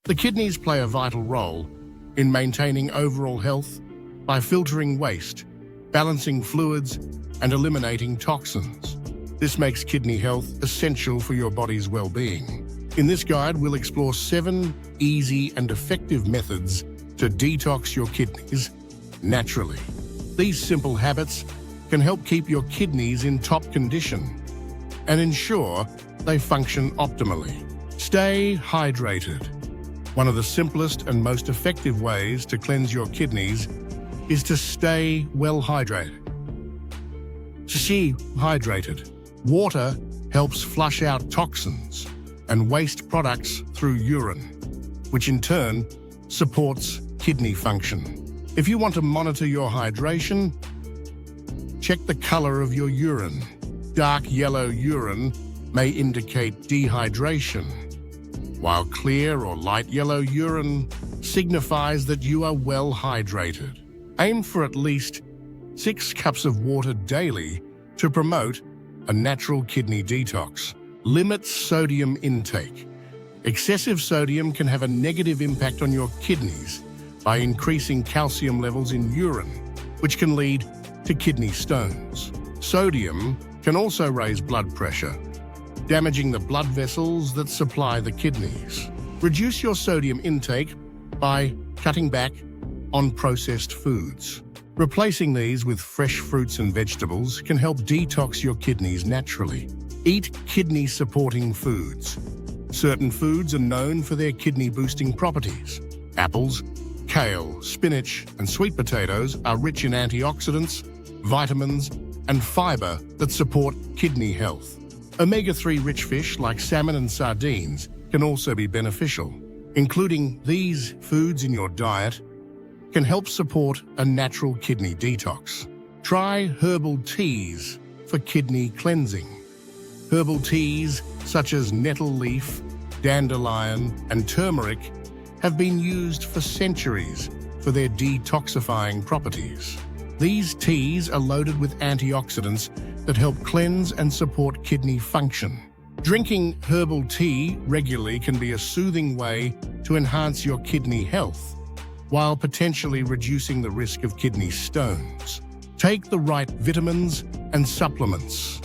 The kidneys play a vital role in maintaining overall health by filtering waste, balancing fluids, and eliminating toxins. This makes kidney health essential for your body's well-being. In this guide, we'll explore 7 easy and effective methods to detox your kidneys naturally. These simple habits can help keep your kidneys in top condition and ensure they function optimally. Stay hydrated. One of the simplest and most effective ways to cleanse your kidneys is to stay well hydrated. Water helps flush out toxins and waste products through urine, which in turn supports kidney function. If you want to monitor your hydration, check the color of your urine. Dark yellow urine may indicate dehydration, while clear or light yellow urine signifies that you are well hydrated. Aim for at least 6 cups of water daily to promote a natural kidney detox. Limit sodium intake. Excessive sodium can have a negative impact on your kidneys by increasing calcium levels in urine, which can lead to kidney stones. Sodium can also raise blood pressure, damaging the blood vessels that supply the kidneys. Reduce your sodium intake by cutting back on processed foods. Replacing these with fresh fruits and vegetables can help detox your kidneys naturally. Eat kidney-supporting foods. Certain foods are known for their kidney-boosting properties. Apples, kale, spinach, and sweet potatoes are rich in antioxidants, vitamins, and fiber that support kidney health. Omega-3 rich fish like salmon and sardines can also be beneficial. Including these foods in your diet can help support a natural kidney detox. Try herbal teas for kidney cleansing. Herbal teas such as nettle leaf, dandelion, and turmeric have been used for centuries for their detoxifying properties. These teas are loaded with antioxidants that help cleanse and support kidney function. Drinking herbal tea regularly can be a soothing way to enhance your kidney health, while potentially reducing the risk of kidney stones. Take the right vitamins and supplements.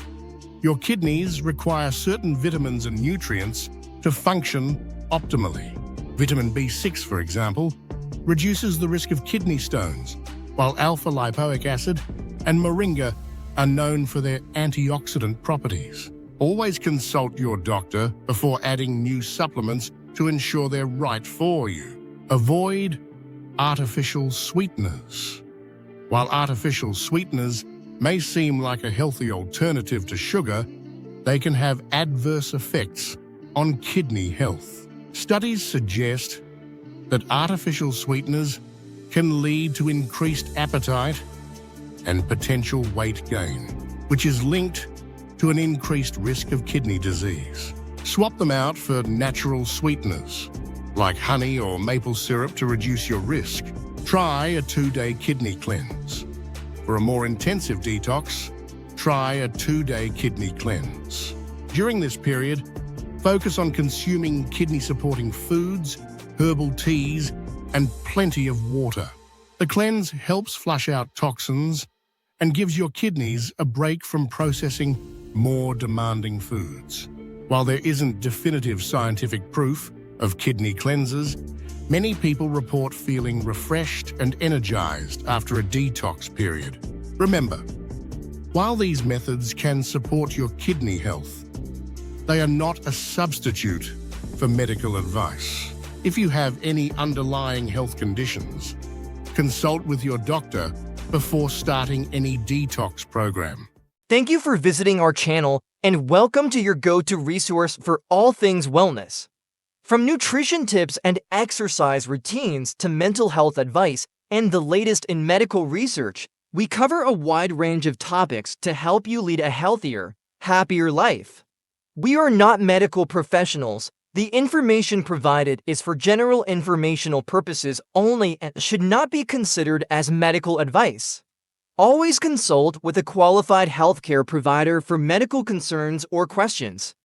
Your kidneys require certain vitamins and nutrients to function optimally. Vitamin B6, for example, reduces the risk of kidney stones, while alpha-lipoic acid and moringa are known for their antioxidant properties. Always consult your doctor before adding new supplements to ensure they're right for you. Avoid artificial sweeteners. While artificial sweeteners may seem like a healthy alternative to sugar, they can have adverse effects on kidney health. Studies suggest that artificial sweeteners can lead to increased appetite and potential weight gain, which is linked to an increased risk of kidney disease. Swap them out for natural sweeteners, like honey or maple syrup to reduce your risk. Try a 2-day kidney cleanse. For a more intensive detox, try a 2-day kidney cleanse. During this period, focus on consuming kidney-supporting foods, herbal teas, and plenty of water. The cleanse helps flush out toxins and gives your kidneys a break from processing more demanding foods. While there isn't definitive scientific proof of kidney cleanses, many people report feeling refreshed and energized after a detox period. Remember, while these methods can support your kidney health, they are not a substitute for medical advice. If you have any underlying health conditions, consult with your doctor before starting any detox program. Thank you for visiting our channel, and welcome to your go-to resource for all things wellness. From nutrition tips and exercise routines to mental health advice and the latest in medical research, we cover a wide range of topics to help you lead a healthier, happier life. We are not medical professionals. The information provided is for general informational purposes only and should not be considered as medical advice. Always consult with a qualified healthcare provider for medical concerns or questions.